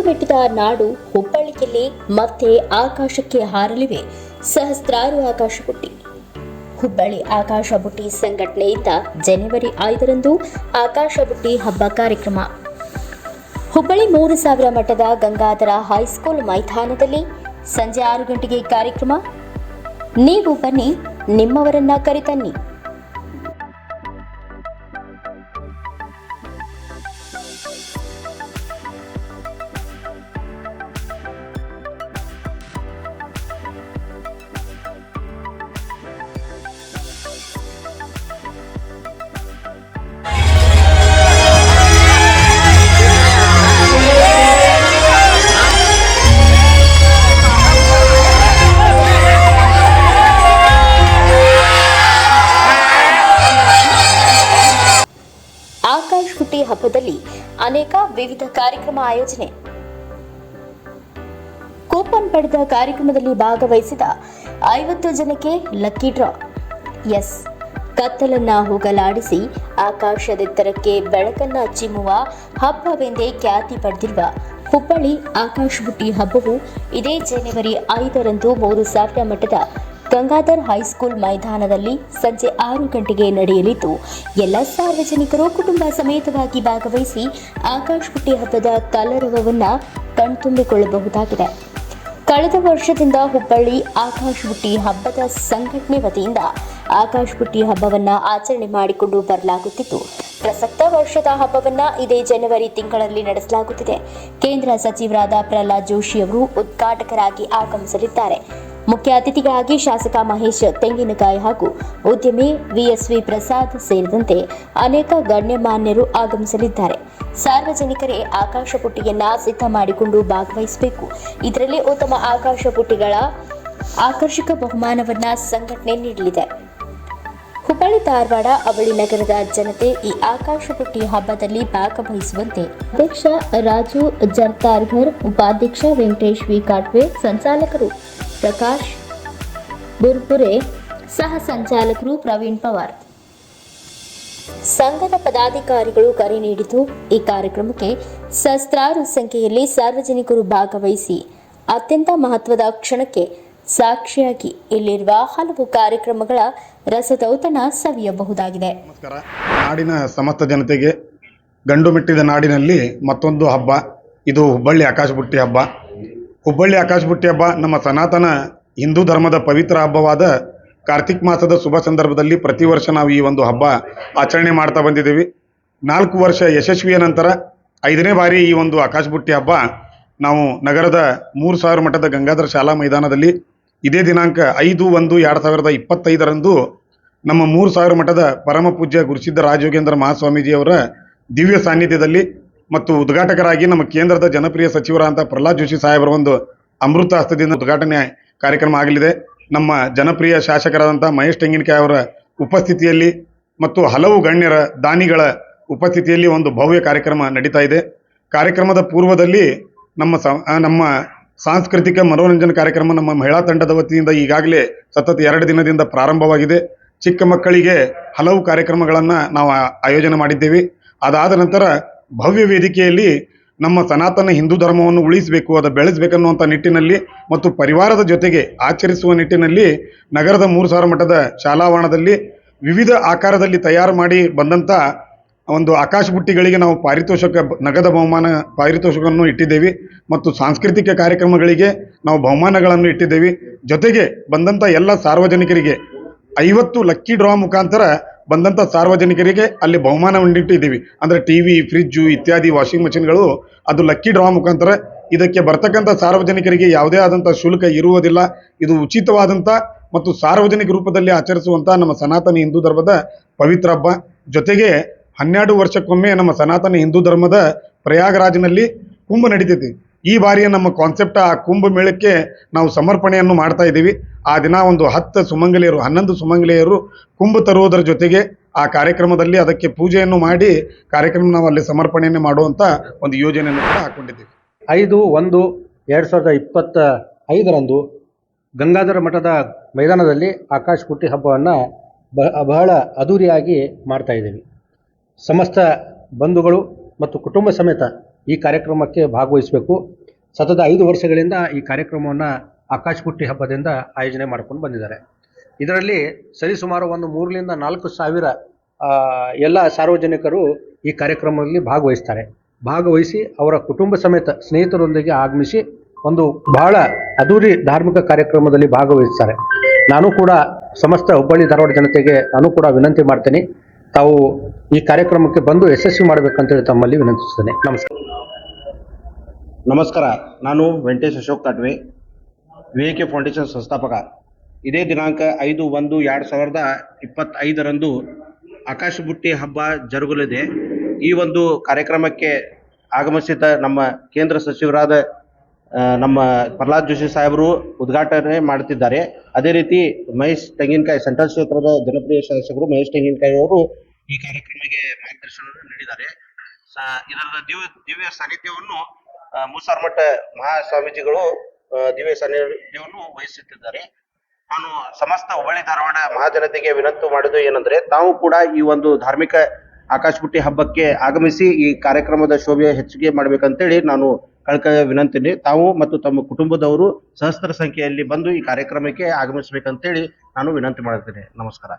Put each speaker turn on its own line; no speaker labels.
ಮೆಟ್ಟಿದ ನಾಡು ಹುಬ್ಬಳ್ಳಿಯಲ್ಲಿ ಮತ್ತೆ ಆಕಾಶಕ್ಕೆ ಹಾರಲಿವೆ ಸಹಸ್ರಾರು ಆಕಾಶ ಬುಟ್ಟಿ. ಹುಬ್ಬಳ್ಳಿ ಆಕಾಶ ಬುಟ್ಟಿ ಸಂಘಟನೆಯಿಂದ ಜನವರಿ 5ರಂದು ಆಕಾಶ ಬುಟ್ಟಿ ಹಬ್ಬ ಕಾರ್ಯಕ್ರಮ. ಹುಬ್ಬಳ್ಳಿ 3000 ಮಟ್ಟದ ಗಂಗಾಧರ ಹೈಸ್ಕೂಲ್ ಮೈದಾನದಲ್ಲಿ ಸಂಜೆ 6 ಗಂಟೆಗೆ ಕಾರ್ಯಕ್ರಮ. ನೀವು ಬನ್ನಿ, ನಿಮ್ಮವರನ್ನ ಕರೆತನ್ನಿ. ಆಕಾಶ ಬುಟ್ಟಿ ಹಬ್ಬದಲ್ಲಿ ಅನೇಕ ವಿವಿಧ ಕಾರ್ಯಕ್ರಮ ಆಯೋಜನೆ. ಕೂಪನ್ ಪಡೆದ ಕಾರ್ಯಕ್ರಮದಲ್ಲಿ ಭಾಗವಹಿಸಿದ 50 ಜನಕ್ಕೆ ಲಕ್ಕಿ ಡ್ರಾ. ಕತ್ತಲನ್ನ ಹೋಗಲಾಡಿಸಿ ಆಕಾಶದೆತ್ತರಕ್ಕೆ ಬೆಳಕನ್ನ ಚಿಮ್ಮುವ ಹಬ್ಬವೆಂದೇ ಖ್ಯಾತಿ ಪಡೆದಿರುವ ಹುಬ್ಬಳ್ಳಿ ಆಕಾಶ ಬುಟ್ಟಿ ಹಬ್ಬವು ಇದೇ ಜನವರಿ 5ರಂದು 3000 ಮಟ್ಟದ ಗಂಗಾಧರ್ ಹೈಸ್ಕೂಲ್ ಮೈದಾನದಲ್ಲಿ ಸಂಜೆ 6 ಗಂಟೆಗೆ ನಡೆಯಲಿದ್ದು, ಎಲ್ಲ ಸಾರ್ವಜನಿಕರು ಕುಟುಂಬ ಸಮೇತವಾಗಿ ಭಾಗವಹಿಸಿ ಆಕಾಶ ಬುಟ್ಟಿ ಹಬ್ಬದ ಕಲರವವನ್ನು ಕಣ್ತುಂಬಿಕೊಳ್ಳಬಹುದಾಗಿದೆ. ಕಳೆದ ವರ್ಷದಿಂದ ಹುಬ್ಬಳ್ಳಿ ಆಕಾಶ ಬುಟ್ಟಿ ಹಬ್ಬದ ಸಂಘಟನೆ ವತಿಯಿಂದ ಆಕಾಶ ಬುಟ್ಟಿ ಹಬ್ಬವನ್ನು ಆಚರಣೆ ಮಾಡಿಕೊಂಡು ಬರಲಾಗುತ್ತಿದ್ದು, ಪ್ರಸಕ್ತ ವರ್ಷದ ಹಬ್ಬವನ್ನು ಇದೇ ಜನವರಿ ತಿಂಗಳಲ್ಲಿ ನಡೆಸಲಾಗುತ್ತಿದೆ. ಕೇಂದ್ರ ಸಚಿವರಾದ ಪ್ರಹ್ಲಾದ್ ಜೋಶಿ ಅವರು ಉದ್ಘಾಟಕರಾಗಿ ಆಗಮಿಸಲಿದ್ದಾರೆ. ಮುಖ್ಯ ಅತಿಥಿಗಳಾಗಿ ಶಾಸಕ ಮಹೇಶ್ ತೆಂಗಿನಕಾಯಿ ಹಾಗೂ ಉದ್ಯಮಿ ವಿಎಸ್ವಿ ಪ್ರಸಾದ್ ಸೇರಿದಂತೆ ಅನೇಕ ಗಣ್ಯಮಾನ್ಯರು ಆಗಮಿಸಲಿದ್ದಾರೆ. ಸಾರ್ವಜನಿಕರೇ ಆಕಾಶ ಬುಟ್ಟಿಯನ್ನ ಸಿದ್ಧ ಮಾಡಿಕೊಂಡು ಭಾಗವಹಿಸಬೇಕು. ಇದರಲ್ಲಿ ಉತ್ತಮ ಆಕಾಶ ಬುಟ್ಟಿಗಳ ಆಕರ್ಷಕ ಬಹುಮಾನವನ್ನ ಸಂಘಟನೆ ನೀಡಲಿದೆ. ಹುಬ್ಬಳ್ಳಿ, ಧಾರವಾಡ, ಅವಳಿ ನಗರದ ಜನತೆ ಈ ಆಕಾಶ ಬುಟ್ಟಿ ಹಬ್ಬದಲ್ಲಿ ಭಾಗವಹಿಸುವಂತೆ ಅಧ್ಯಕ್ಷ ರಾಜು ಜರ್ತಾರ್ಘರ್, ಉಪಾಧ್ಯಕ್ಷ ವೆಂಕಟೇಶ್ ವಿ ಕಾಟ್ವೆ, ಸಂಚಾಲಕರು ಪ್ರಕಾಶ್ ಬುರ್ಪುರೆ, ಸಹ ಸಂಚಾಲಕರು ಪ್ರವೀಣ್ ಪವಾರ್, ಸಂಘದ ಪದಾಧಿಕಾರಿಗಳು ಕರೆ ನೀಡಿದ್ದು, ಈ ಕಾರ್ಯಕ್ರಮಕ್ಕೆ ಸಹಸ್ರಾರು ಸಂಖ್ಯೆಯಲ್ಲಿ ಸಾರ್ವಜನಿಕರು ಭಾಗವಹಿಸಿ ಅತ್ಯಂತ ಮಹತ್ವದ ಕ್ಷಣಕ್ಕೆ ಸಾಕ್ಷಿಯಾಗಿ ಇಲ್ಲಿರುವ ಹಲವು ಕಾರ್ಯಕ್ರಮಗಳ ರಸದೌತಣ ಸವಿಯಬಹುದಾಗಿದೆ.
ನಮಸ್ಕಾರ. ನಾಡಿನ ಸಮಸ್ತ ಜನತೆಗೆ ಗಂಡು ಮೆಟ್ಟಿದ ನಾಡಿನಲ್ಲಿ ಮತ್ತೊಂದು ಹಬ್ಬ, ಇದು ಹುಬ್ಬಳ್ಳಿ ಆಕಾಶ ಬುಟ್ಟಿ ಹಬ್ಬ. ಹುಬ್ಬಳ್ಳಿ ಆಕಾಶ ಬುಟ್ಟಿ ಹಬ್ಬ ನಮ್ಮ ಸನಾತನ ಹಿಂದೂ ಧರ್ಮದ ಪವಿತ್ರ ಹಬ್ಬವಾದ ಕಾರ್ತಿಕ್ ಮಾಸದ ಶುಭ ಸಂದರ್ಭದಲ್ಲಿ ಪ್ರತಿ ವರ್ಷ ನಾವು ಈ ಒಂದು ಹಬ್ಬ ಆಚರಣೆ ಮಾಡ್ತಾ ಬಂದಿದ್ದೀವಿ. 4 ವರ್ಷ ಯಶಸ್ವಿಯ ನಂತರ 5ನೇ ಬಾರಿ ಈ ಒಂದು ಆಕಾಶ ಬುಟ್ಟಿ ಹಬ್ಬ ನಾವು ನಗರದ 3000 ಮಟ್ಟದ ಗಂಗಾಧರ ಶಾಲಾ ಮೈದಾನದಲ್ಲಿ ಇದೇ ದಿನಾಂಕ 5/1/2025ರಂದು ನಮ್ಮ 3000 ಮಠದ ಪರಮ ಪೂಜ್ಯ ಗುರುಸಿದ್ಧ ರಾಜಯೋಗೇಂದ್ರ ಮಹಾಸ್ವಾಮೀಜಿಯವರ ದಿವ್ಯ ಸಾನ್ನಿಧ್ಯದಲ್ಲಿ ಮತ್ತು ಉದ್ಘಾಟಕರಾಗಿ ನಮ್ಮ ಕೇಂದ್ರದ ಜನಪ್ರಿಯ ಸಚಿವರಾದಂಥ ಪ್ರಹ್ಲಾದ್ ಜೋಶಿ ಸಾಹೇಬರ ಒಂದು ಅಮೃತ ಹಸ್ತದಿಂದ ಉದ್ಘಾಟನೆ ಕಾರ್ಯಕ್ರಮ ಆಗಲಿದೆ. ನಮ್ಮ ಜನಪ್ರಿಯ ಶಾಸಕರಾದಂಥ ಮಹೇಶ್ ತೆಂಗಿನಕಾಯಿ ಅವರ ಉಪಸ್ಥಿತಿಯಲ್ಲಿ ಮತ್ತು ಹಲವು ಗಣ್ಯರ ಉಪಸ್ಥಿತಿಯಲ್ಲಿ ಒಂದು ಭವ್ಯ ಕಾರ್ಯಕ್ರಮ ನಡೀತಾ ಇದೆ. ಕಾರ್ಯಕ್ರಮದ ಪೂರ್ವದಲ್ಲಿ ನಮ್ಮ ಸಾಂಸ್ಕೃತಿಕ ಮನೋರಂಜನಾ ಕಾರ್ಯಕ್ರಮ ನಮ್ಮ ಮಹಿಳಾ ತಂಡದ ವತಿಯಿಂದ ಈಗಾಗಲೇ ಸತತ 2 ದಿನದಿಂದ ಪ್ರಾರಂಭವಾಗಿದೆ. ಚಿಕ್ಕ ಮಕ್ಕಳಿಗೆ ಹಲವು ಕಾರ್ಯಕ್ರಮಗಳನ್ನು ನಾವು ಆಯೋಜನೆ ಮಾಡಿದ್ದೇವೆ. ಅದಾದ ನಂತರ ಭವ್ಯ ವೇದಿಕೆಯಲ್ಲಿ ನಮ್ಮ ಸನಾತನ ಹಿಂದೂ ಧರ್ಮವನ್ನು ಉಳಿಸಬೇಕು, ಅದು ಬೆಳೆಸಬೇಕನ್ನುವಂಥ ನಿಟ್ಟಿನಲ್ಲಿ ಮತ್ತು ಪರಿವಾರದ ಜೊತೆಗೆ ಆಚರಿಸುವ ನಿಟ್ಟಿನಲ್ಲಿ ನಗರದ 3000 ಮಠದ ಶಾಲಾವರಣದಲ್ಲಿ ವಿವಿಧ ಆಕಾರದಲ್ಲಿ ತಯಾರು ಮಾಡಿ ಬಂದಂಥ ಒಂದು ಆಕಾಶ ಬುಟ್ಟಿಗಳಿಗೆ ನಾವು ನಗದ ಬಹುಮಾನ ಪಾರಿತೋಷಕವನ್ನು ಇಟ್ಟಿದ್ದೇವೆ ಮತ್ತು ಸಾಂಸ್ಕೃತಿಕ ಕಾರ್ಯಕ್ರಮಗಳಿಗೆ ನಾವು ಬಹುಮಾನಗಳನ್ನು ಇಟ್ಟಿದ್ದೇವೆ. ಜೊತೆಗೆ ಬಂದಂಥ ಎಲ್ಲ ಸಾರ್ವಜನಿಕರಿಗೆ 50 ಲಕ್ಕಿ ಡ್ರಾ ಮುಖಾಂತರ ಬಂದಂಥ ಸಾರ್ವಜನಿಕರಿಗೆ ಅಲ್ಲಿ ಬಹುಮಾನವನ್ನು ಇಟ್ಟಿದ್ದೀವಿ. ಅಂದರೆ ಟಿವಿ, ಫ್ರಿಜ್ಜು ಇತ್ಯಾದಿ ವಾಷಿಂಗ್ ಮಷಿನ್ಗಳು ಅದು ಲಕ್ಕಿ ಡ್ರಾ ಮುಖಾಂತರ ಇದಕ್ಕೆ ಬರ್ತಕ್ಕಂಥ ಸಾರ್ವಜನಿಕರಿಗೆ ಯಾವುದೇ ಆದಂಥ ಶುಲ್ಕ ಇರುವುದಿಲ್ಲ. ಇದು ಉಚಿತವಾದಂಥ ಮತ್ತು ಸಾರ್ವಜನಿಕ ರೂಪದಲ್ಲಿ ಆಚರಿಸುವಂಥ ನಮ್ಮ ಸನಾತನ ಹಿಂದೂ ಧರ್ಮದ ಪವಿತ್ರ ಹಬ್ಬ. ಜೊತೆಗೆ 12 ವರ್ಷಕ್ಕೊಮ್ಮೆ ನಮ್ಮ ಸನಾತನ ಹಿಂದೂ ಧರ್ಮದ ಪ್ರಯಾಗರಾಜ್ನಲ್ಲಿ ಕುಂಭ ನಡೀತೈತಿ. ಈ ಬಾರಿಯ ನಮ್ಮ ಕಾನ್ಸೆಪ್ಟ್ ಆ ಕುಂಭ ಮೇಳಕ್ಕೆ ನಾವು ಸಮರ್ಪಣೆಯನ್ನು ಮಾಡ್ತಾ ಇದ್ದೀವಿ. ಆ ದಿನ ಒಂದು 11 ಸುಮಂಗಲೆಯರು ಕುಂಭ ತರುವುದರ ಜೊತೆಗೆ ಆ ಕಾರ್ಯಕ್ರಮದಲ್ಲಿ ಅದಕ್ಕೆ ಪೂಜೆಯನ್ನು ಮಾಡಿ ಕಾರ್ಯಕ್ರಮ ನಾವು ಅಲ್ಲಿ ಸಮರ್ಪಣೆಯನ್ನು ಮಾಡುವಂಥ ಒಂದು ಯೋಜನೆಯನ್ನು ಕೂಡ ಹಾಕೊಂಡಿದ್ದೀವಿ.
5/1/2025ರಂದು ಗಂಗಾಧರ ಮಠದ ಮೈದಾನದಲ್ಲಿ ಆಕಾಶ ಬುಟ್ಟಿ ಹಬ್ಬವನ್ನು ಬಹಳ ಅದ್ದೂರಿಯಾಗಿ ಮಾಡ್ತಾ ಇದ್ದೀವಿ. ಸಮಸ್ತ ಬಂಧುಗಳು ಮತ್ತು ಕುಟುಂಬ ಸಮೇತ ಈ ಕಾರ್ಯಕ್ರಮಕ್ಕೆ ಭಾಗವಹಿಸಬೇಕು. ಸತತ 5 ವರ್ಷಗಳಿಂದ ಈ ಕಾರ್ಯಕ್ರಮವನ್ನು ಆಕಾಶ ಬುಟ್ಟಿ ಹಬ್ಬದಿಂದ ಆಯೋಜನೆ ಮಾಡ್ಕೊಂಡು ಬಂದಿದ್ದಾರೆ. ಇದರಲ್ಲಿ ಸರಿಸುಮಾರು ಒಂದು 3,000 ರಿಂದ 4,000 ಎಲ್ಲ ಸಾರ್ವಜನಿಕರು ಈ ಕಾರ್ಯಕ್ರಮದಲ್ಲಿ ಭಾಗವಹಿಸ್ತಾರೆ. ಭಾಗವಹಿಸಿ ಅವರ ಕುಟುಂಬ ಸಮೇತ ಸ್ನೇಹಿತರೊಂದಿಗೆ ಆಗಮಿಸಿ ಒಂದು ಬಹಳ ಅದ್ದೂರಿ ಧಾರ್ಮಿಕ ಕಾರ್ಯಕ್ರಮದಲ್ಲಿ ಭಾಗವಹಿಸ್ತಾರೆ. ನಾನು ಕೂಡ ಸಮಸ್ತ ಹುಬ್ಬಳ್ಳಿ ಧಾರವಾಡ ಜನತೆಗೆ ನಾನು ಕೂಡ ವಿನಂತಿ ಮಾಡ್ತೇನೆ, ತಾವು ಈ ಕಾರ್ಯಕ್ರಮಕ್ಕೆ ಬಂದು ಯಶಸ್ವಿ ಮಾಡಬೇಕಂತೇಳಿ ತಮ್ಮಲ್ಲಿ ವಿನಂತಿಸ್ತೇನೆ. ನಮಸ್ಕಾರ.
ನಮಸ್ಕಾರ. ನಾನು ವೆಂಕಟೇಶ್ ಅಶೋಕ್ ಕಾಟ್ವೆ, ವಿವೇಕೆ ಫೌಂಡೇಶನ್ ಸಂಸ್ಥಾಪಕ. ಇದೇ ದಿನಾಂಕ 5/1/2025 ಆಕಾಶ ಬುಟ್ಟಿ ಹಬ್ಬ ಜರುಗಲಿದೆ. ಈ ಒಂದು ಕಾರ್ಯಕ್ರಮಕ್ಕೆ ಆಗಮಿಸಿದ ನಮ್ಮ ಕೇಂದ್ರ ಸಚಿವರಾದ ನಮ್ಮ ಪ್ರಹ್ಲಾದ್ ಜೋಶಿ ಸಾಹೇಬರು ಉದ್ಘಾಟನೆ ಮಾಡುತ್ತಿದ್ದಾರೆ. ಅದೇ ರೀತಿ ಮಹೇಶ್ ತೆಂಗಿನಕಾಯಿ, ಸೆಂಟ್ರಲ್ ಕ್ಷೇತ್ರದ ಜನಪ್ರಿಯ ಶಾಸಕರು ಮಹೇಶ್ ತೆಂಗಿನಕಾಯಿ ಅವರು ಈ ಕಾರ್ಯಕ್ರಮಕ್ಕೆ ಮಾರ್ಗದರ್ಶನ ನೀಡಿದ್ದಾರೆ. ಇದರ ದಿವ್ಯ ಸಾನ್ನಿಧ್ಯವನ್ನು ಮೂಸಾರ್ಮಠ ಮಹಾಸ್ವಾಮೀಜಿಗಳು ದಿವ್ಯ ಸಾನ್ನಿಧ್ಯವನ್ನು ವಹಿಸುತ್ತಿದ್ದಾರೆ. ನಾನು ಸಮಸ್ತ ಹುಬ್ಬಳ್ಳಿ ಧಾರವಾಡ ಮಹಾಜನತೆಗೆ ವಿನಂತಿ ಮಾಡುವುದು ಏನಂದ್ರೆ, ತಾವು ಕೂಡ ಈ ಒಂದು ಧಾರ್ಮಿಕ ಆಕಾಶ ಬುಟ್ಟಿ ಹಬ್ಬಕ್ಕೆ ಆಗಮಿಸಿ ಈ ಕಾರ್ಯಕ್ರಮದ ಶೋಭೆ ಹೆಚ್ಚಿಗೆ ಮಾಡ್ಬೇಕಂತೇಳಿ ನಾನು ಕಳಕಳಿಯ ವಿನಂತಿನಿ. ತಾವು ಮತ್ತು ತಮ್ಮ ಕುಟುಂಬದವರು ಸಹಸ್ರ ಸಂಖ್ಯೆಯಲ್ಲಿ ಬಂದು ಈ ಕಾರ್ಯಕ್ರಮಕ್ಕೆ ಆಗಮಿಸಬೇಕಂತೇಳಿ ನಾನು ವಿನಂತಿ ಮಾಡುತ್ತೇನೆ. ನಮಸ್ಕಾರ.